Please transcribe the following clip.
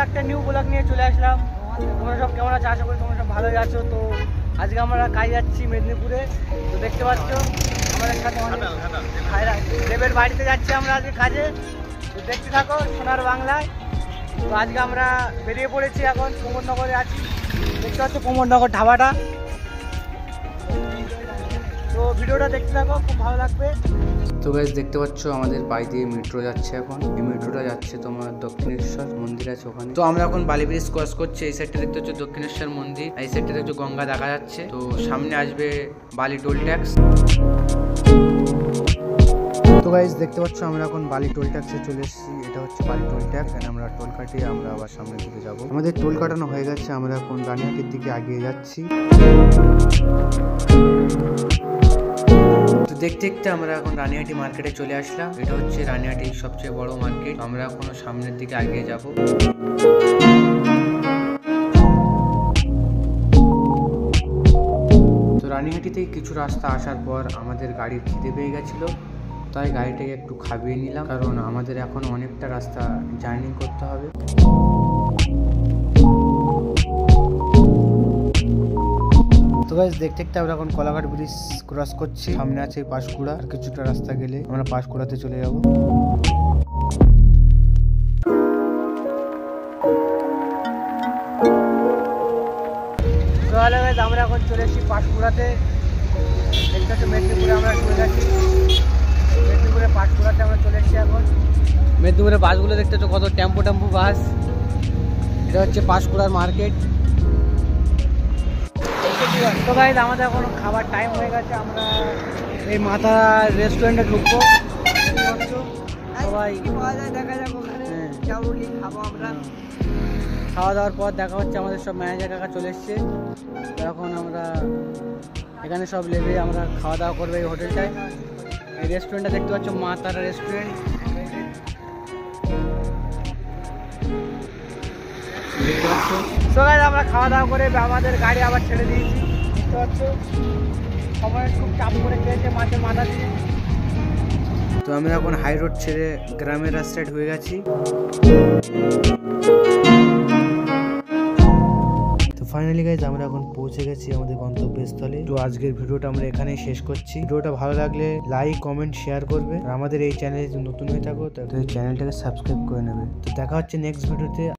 একটা new blog নিয়ে চলে আসলাম। তোমরা সব কেমন আছো? আশা করি তোমরা সব ভালোই আছো। তো আজকে আমরা কাজ যাচ্ছি মেদিনীপুরে। তো দেখতে পাচ্ছ আমাদের সাথে ভাইরা দেবের বাড়িতে যাচ্ছি আমরা আজকে কাজে। তো দেখতে থাকো সোনার বাংলায়। তো আজকে আমরা বেরিয়ে পড়েছি, এখন প্রমোদনগরে আছি। দেখতে পাচ্ছ প্রমোদনগর ধাবাটা। তো ভিডিওটা দেখতে থাকো, খুব ভালো লাগবে। তো গাইস দেখতে পাচ্ছ আমাদের বাই দিয়ে মেট্রো যাচ্ছে এখন। এই মেট্রোটা যাচ্ছে তোমার দক্ষিণেশ্বর মন্দির আছে ওখানে। তো আমরা এখন বালি ব্রিজ ক্রস করছি। এই সাইডটা দেখতে হচ্ছে দক্ষিণেশ্বর মন্দির, এই সাইডটা দেখছো গঙ্গা দেখা যাচ্ছে। তো সামনে আসবে বালি টোল ট্যাক্স। তো গাইস দেখতে পাচ্ছ আমরা এখন বালি টোল ট্যাক্সে চলে এসেছি। এটা হচ্ছে বালি টোল ট্যাক্স। এখানে আমরা টোল কাটিয়ে আমরা আবার সামনের দিকে যাব। আমাদের টোল কাটানো হয়ে গেছে, আমরা এখন রানিহাটির দিকে এগিয়ে যাচ্ছি। তো দেখতে দেখতে আমরা এখন রানিহাটি মার্কেটে চলে আসলাম। এটা হচ্ছে রানিহাটির সবচেয়ে বড় মার্কেট। আমরা এখন সামনের দিকে এগিয়ে যাব। তো রানিহাটি থেকে কিছু রাস্তা আসার পর আমাদের গাড়ির খিদে পেয়ে গেছিল, তাই গাড়িটাকে একটু খাবিয়ে নিলাম, কারণ আমাদের এখন অনেকটা রাস্তা জার্নি করতে হবে। তো গাইস দেখতে দেখতে আমরা এখন কলাঘাট ব্রিজ ক্রস করছি। সামনে আছে পাঁশকুড়া, আর কিছুটা রাস্তা গেলে আমরা পাঁশকুড়াতে চলে যাব। তো হ্যালো গাইস, আমরা এখন চলে এসেছি পাঁশকুড়াতে। দেখতে হচ্ছে মেদিনীপুরে আমরা চলে যাচ্ছি। মেদিনীপুরে পাঁশকুড়াতে আমরা চলে এসেছি এখন। মেদিনীপুরে বাসগুলো দেখতে হচ্ছে কত টেম্পো বাস। এটা হচ্ছে পাঁশকুড়ার মার্কেট। তো গাইস আমাদের এখন খাবার টাইম হয়ে গেছে। আমরা এই মাথা রেস্টুরেন্টে ঢুকবো। সবাই দেখা যাক ওখানে খাবো আমরা। খাওয়া দাওয়ার পর দেখা হচ্ছে। আমাদের সব ম্যানেজার কাকা চলে এসছে। এখন আমরা এখানে সব লেবে আমরা খাওয়া দাওয়া করবো এই হোটেলটায়। এই রেস্টুরেন্টটা দেখতে পাচ্ছ মা তারা রেস্টুরেন্ট। তো গাইস আমরা খাওয়া দাওয়া করে আমাদের গাড়ি আবার ছেড়ে দিয়েছি। দেখতে পাচ্ছ সবাই খুব চাপ করে খেয়েছে মাছের মাথা দিয়ে। তো আমরা এখন হাই রোড ছেড়ে গ্রামের রাস্তায় ঢুকে গেছি। তো ফাইনালি গাইজ আমরা এখন পৌঁছে গেছি আমাদের গন্তব্যস্থলে। তো আজকের ভিডিওটা আমরা এখানেই শেষ করছি। ভিডিওটা ভালো লাগলে লাইক কমেন্ট শেয়ার করবে। আর আমাদের এই চ্যানেলে যদি নতুন হয়ে থাকো তো এই চ্যানেলটাকে সাবস্ক্রাইব করে নেবে। তো দেখা হচ্ছে নেক্সট ভিডিওতে।